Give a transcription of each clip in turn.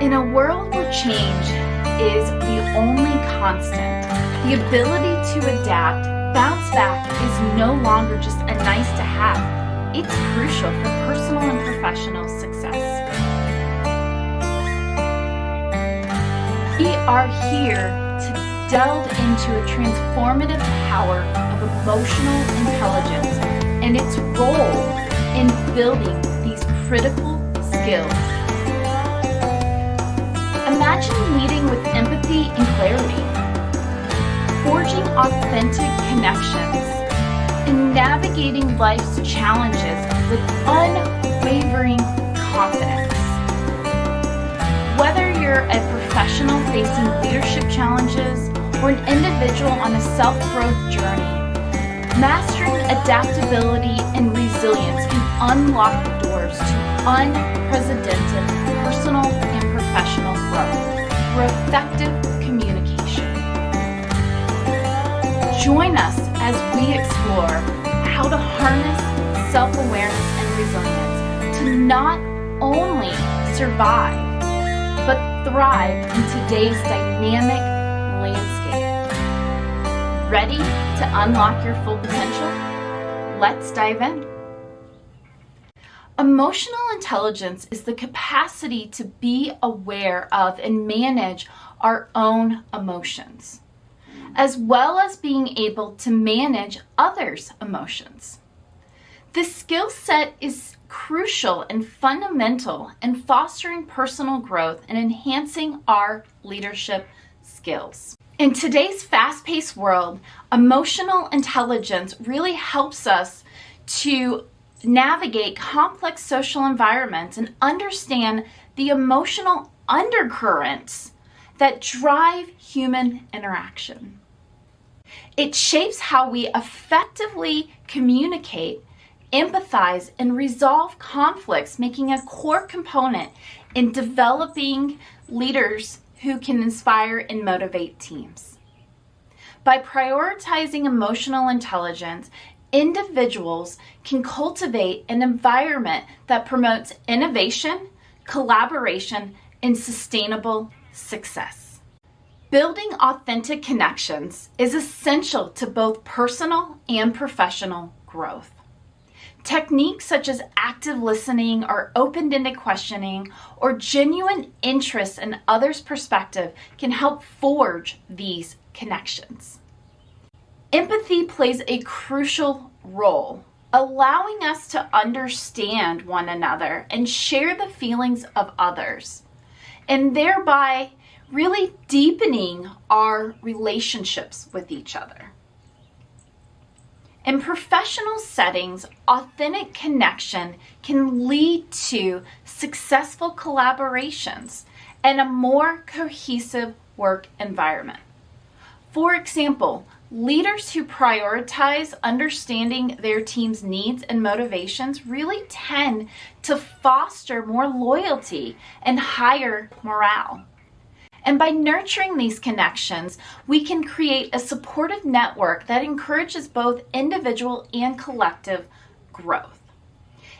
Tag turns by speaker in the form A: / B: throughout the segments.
A: In a world where change is the only constant, the ability to adapt, bounce back is no longer just a nice to have. It's crucial for personal and professional success. We are here to delve into a transformative power of emotional intelligence and its role in building these critical skills. Imagine leading with empathy and clarity, forging authentic connections, and navigating life's challenges with unwavering confidence. Whether you're a professional facing leadership challenges or an individual on a self-growth journey, mastering adaptability and resilience can unlock the doors to unprecedented personal and professional growth through effective communication. Join us as we explore how to harness self-awareness and resilience to not only survive, but thrive in today's dynamic landscape. Ready to unlock your full potential? Let's dive in. Emotional intelligence is the capacity to be aware of and manage our own emotions, as well as being able to manage others' emotions. This skill set is crucial and fundamental in fostering personal growth and enhancing our leadership skills. In today's fast-paced world, emotional intelligence really helps us to navigate complex social environments and understand the emotional undercurrents that drive human interaction. It shapes how we effectively communicate, empathize, and resolve conflicts, making a core component in developing leaders who can inspire and motivate teams. By prioritizing emotional intelligence, individuals can cultivate an environment that promotes innovation, collaboration, and sustainable success. Building authentic connections is essential to both personal and professional growth. Techniques such as active listening or open-ended questioning or genuine interest in others' perspective can help forge these connections. Empathy plays a crucial role, allowing us to understand one another and share the feelings of others, and thereby really deepening our relationships with each other. In professional settings, authentic connection can lead to successful collaborations and a more cohesive work environment. For example, leaders who prioritize understanding their team's needs and motivations really tend to foster more loyalty and higher morale. And by nurturing these connections, we can create a supportive network that encourages both individual and collective growth.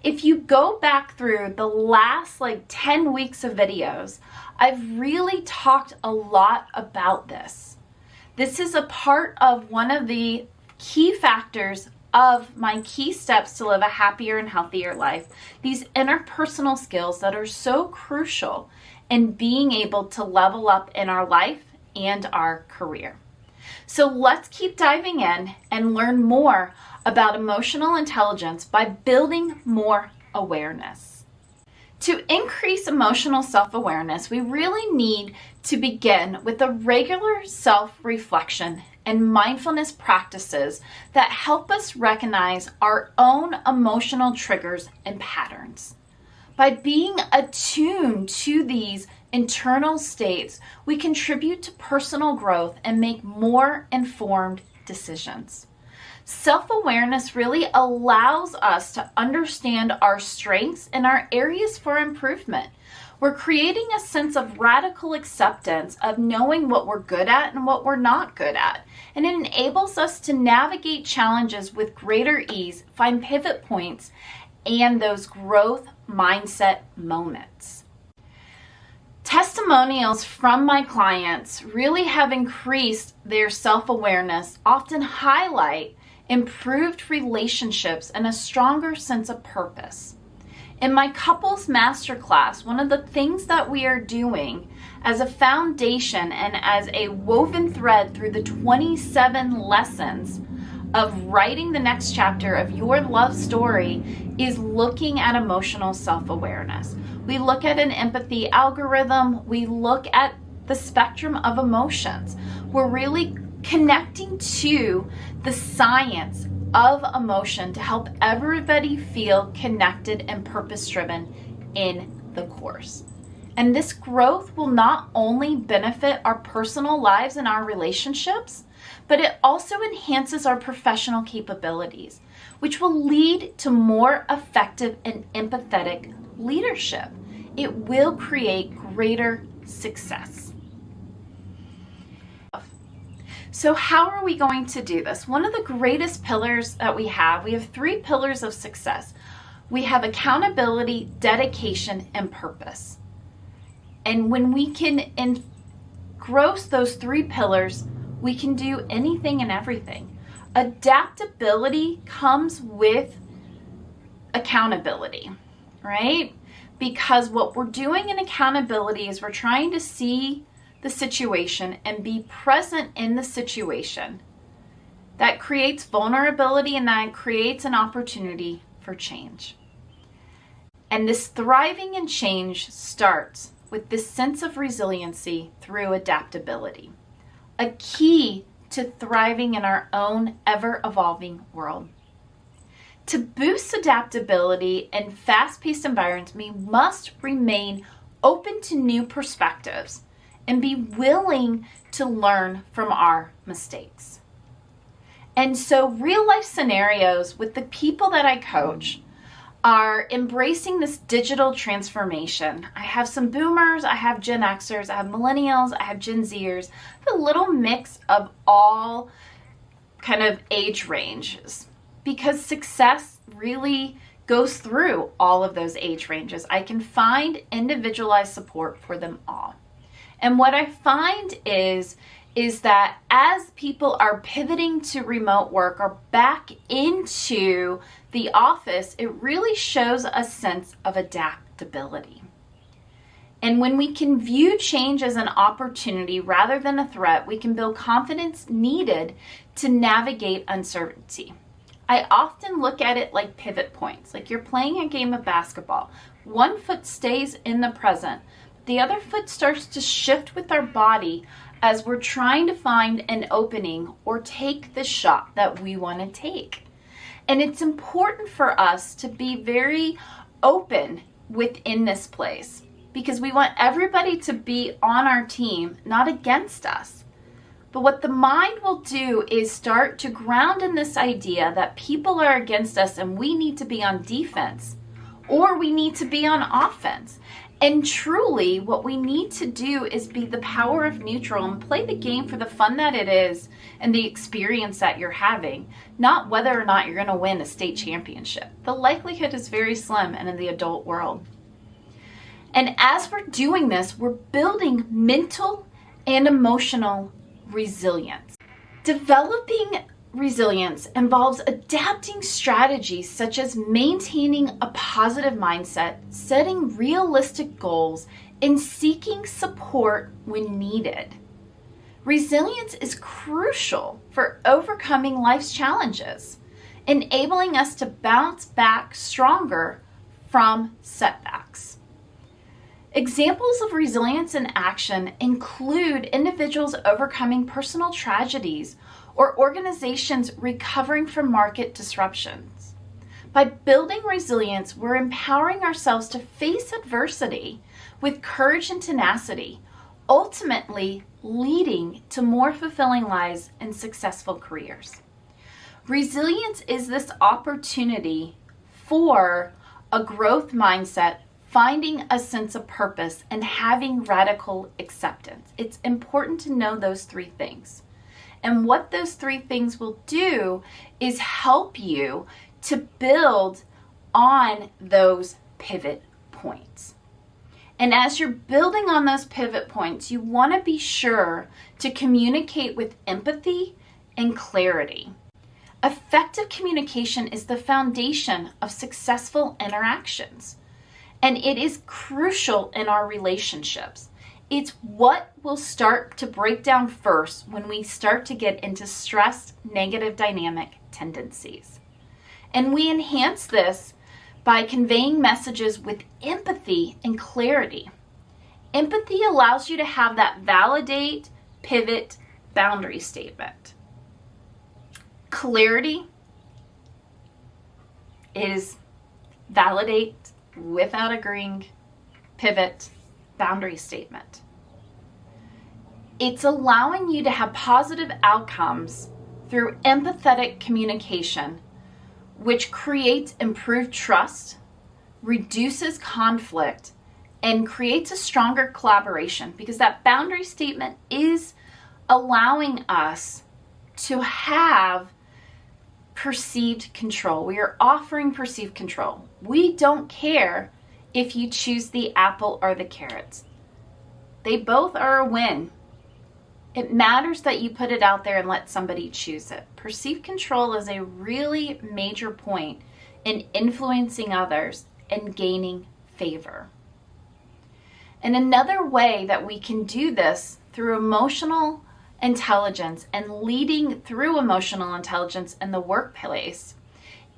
A: If you go back through the last 10 weeks of videos, I've really talked a lot about this. This is a part of one of the key factors of my key steps to live a happier and healthier life. These interpersonal skills that are so crucial in being able to level up in our life and our career. So let's keep diving in and learn more about emotional intelligence by building more awareness. To increase emotional self-awareness, we really need to begin with a regular self-reflection and mindfulness practices that help us recognize our own emotional triggers and patterns. By being attuned to these internal states, we contribute to personal growth and make more informed decisions. Self-awareness really allows us to understand our strengths and our areas for improvement. We're creating a sense of radical acceptance of knowing what we're good at and what we're not good at. And it enables us to navigate challenges with greater ease, find pivot points, and those growth mindset moments. Testimonials from my clients really have increased their self-awareness, often highlight improved relationships and a stronger sense of purpose. In my couples masterclass, one of the things that we are doing as a foundation and as a woven thread through the 27 lessons of writing the next chapter of your love story is looking at emotional self-awareness. We look at an empathy algorithm. We look at the spectrum of emotions. We're really connecting to the science of emotion to help everybody feel connected and purpose-driven in the course. And this growth will not only benefit our personal lives and our relationships, but it also enhances our professional capabilities, which will lead to more effective and empathetic leadership. It will create greater success. So how are we going to do this? One of the greatest pillars that we have 3 pillars of success. We have accountability, dedication, and purpose. And when we can engross those 3 pillars, we can do anything and everything. Adaptability comes with accountability, right? Because what we're doing in accountability is we're trying to see the situation and be present in the situation. That creates vulnerability and that creates an opportunity for change. And this thriving in change starts with this sense of resiliency through adaptability, a key to thriving in our own ever-evolving world. To boost adaptability in fast-paced environments, we must remain open to new perspectives and be willing to learn from our mistakes. And so real-life scenarios with the people that I coach are embracing this digital transformation. I have some boomers, I have Gen Xers, I have millennials, I have Gen Zers, a little mix of all kind of age ranges, because success really goes through all of those age ranges. I can find individualized support for them all. And what I find is that as people are pivoting to remote work or back into the office, it really shows a sense of adaptability. And when we can view change as an opportunity rather than a threat, we can build confidence needed to navigate uncertainty. I often look at it like pivot points, like you're playing a game of basketball. One foot stays in the present, the other foot starts to shift with our body as we're trying to find an opening or take the shot that we want to take. And it's important for us to be very open within this place because we want everybody to be on our team, not against us. But what the mind will do is start to ground in this idea that people are against us and we need to be on defense or we need to be on offense. And truly, what we need to do is be the power of neutral and play the game for the fun that it is and the experience that you're having, not whether or not you're going to win a state championship. The likelihood is very slim and in the adult world. And as we're doing this, we're building mental and emotional resilience. Developing resilience involves adapting strategies such as maintaining a positive mindset, setting realistic goals, and seeking support when needed. Resilience is crucial for overcoming life's challenges, enabling us to bounce back stronger from setbacks. Examples of resilience in action include individuals overcoming personal tragedies or organizations recovering from market disruptions. By building resilience, we're empowering ourselves to face adversity with courage and tenacity, ultimately leading to more fulfilling lives and successful careers. Resilience is this opportunity for a growth mindset, finding a sense of purpose, and having radical acceptance. It's important to know those 3 things. And what those 3 things will do is help you to build on those pivot points. And as you're building on those pivot points, you want to be sure to communicate with empathy and clarity. Effective communication is the foundation of successful interactions, and it is crucial in our relationships. It's what will start to break down first when we start to get into stressed, negative dynamic tendencies. And we enhance this by conveying messages with empathy and clarity. Empathy allows you to have that validate, pivot, boundary statement. Clarity is validate without agreeing, pivot, boundary statement. It's allowing you to have positive outcomes through empathetic communication, which creates improved trust, reduces conflict, and creates a stronger collaboration, because that boundary statement is allowing us to have perceived control. We are offering perceived control. We don't care if you choose the apple or the carrots. They both are a win. It matters that you put it out there and let somebody choose it. Perceived control is a really major point in influencing others and gaining favor. And another way that we can do this through emotional intelligence and leading through emotional intelligence in the workplace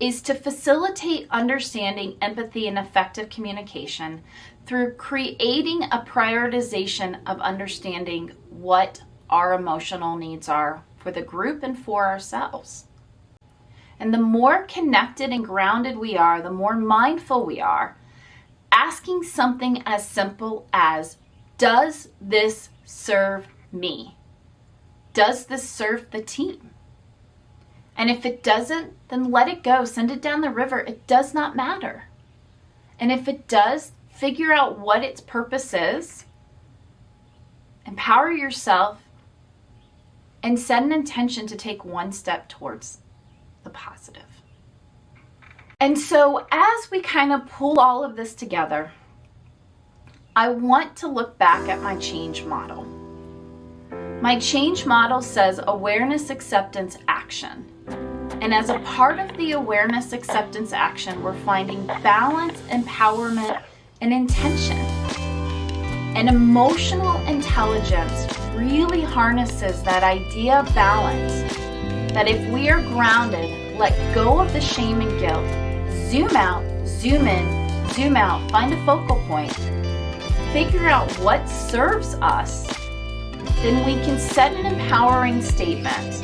A: is to facilitate understanding, empathy, and effective communication through creating a prioritization of understanding what our emotional needs are for the group and for ourselves. And the more connected and grounded we are, the more mindful we are, asking something as simple as, does this serve me? Does this serve the team? And if it doesn't, then let it go. Send it down the river. It does not matter. And if it does, figure out what its purpose is, empower yourself, and set an intention to take one step towards the positive. And so as we kind of pull all of this together, I want to look back at my change model. My change model says awareness, acceptance, action. And as a part of the awareness, acceptance, action, we're finding balance, empowerment, and intention. And emotional intelligence really harnesses that idea of balance, that if we are grounded, let go of the shame and guilt, zoom out, zoom in, zoom out, find a focal point, figure out what serves us, then we can set an empowering statement,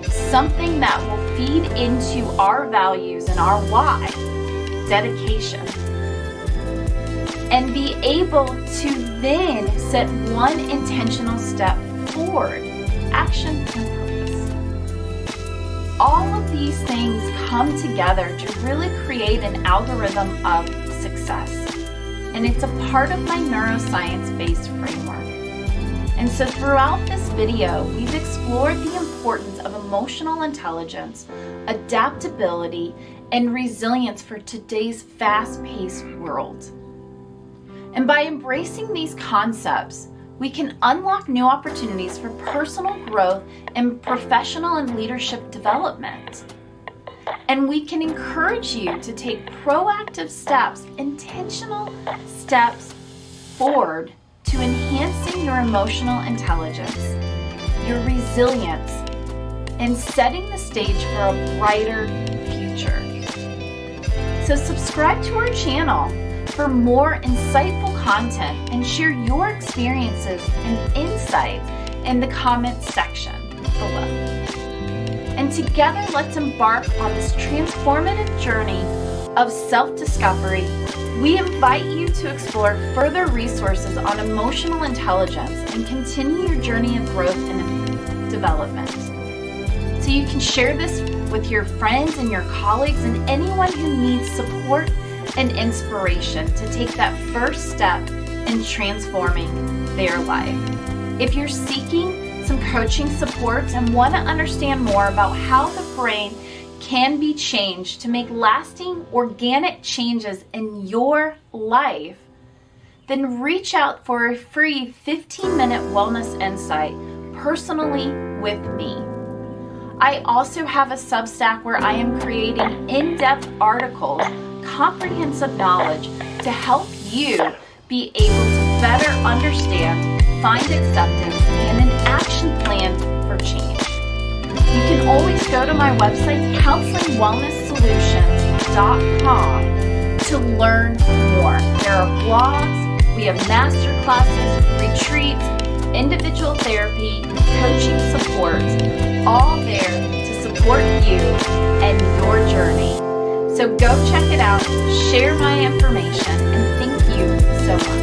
A: something that will feed into our values and our why, dedication, and be able to then set one intentional step forward, action and purpose. All of these things come together to really create an algorithm of success. And it's a part of my neuroscience-based framework. And so throughout this video, we've explored the importance of emotional intelligence, adaptability, and resilience for today's fast-paced world. And by embracing these concepts, we can unlock new opportunities for personal growth and professional and leadership development. And we can encourage you to take proactive steps, intentional steps forward to enhancing your emotional intelligence, your resilience, and setting the stage for a brighter future. So subscribe to our channel for more insightful content and share your experiences and insights in the comments section below. And together, let's embark on this transformative journey of self-discovery. We invite you to explore further resources on emotional intelligence and continue your journey of growth and development. So you can share this with your friends and your colleagues and anyone who needs support and inspiration to take that first step in transforming their life. If you're seeking some coaching support and want to understand more about how the brain can be changed to make lasting organic changes in your life, then reach out for a free 15-minute wellness insight personally with me. I also have a Substack where I am creating in-depth articles, comprehensive knowledge to help you be able to better understand, find acceptance, and an action plan for change. You can always go to my website, counselingwellnesssolutions.com, to learn more. There are blogs, we have master classes, retreats, individual therapy, coaching support, all there to support you and your journey. So go check it out, share my information, and thank you so much.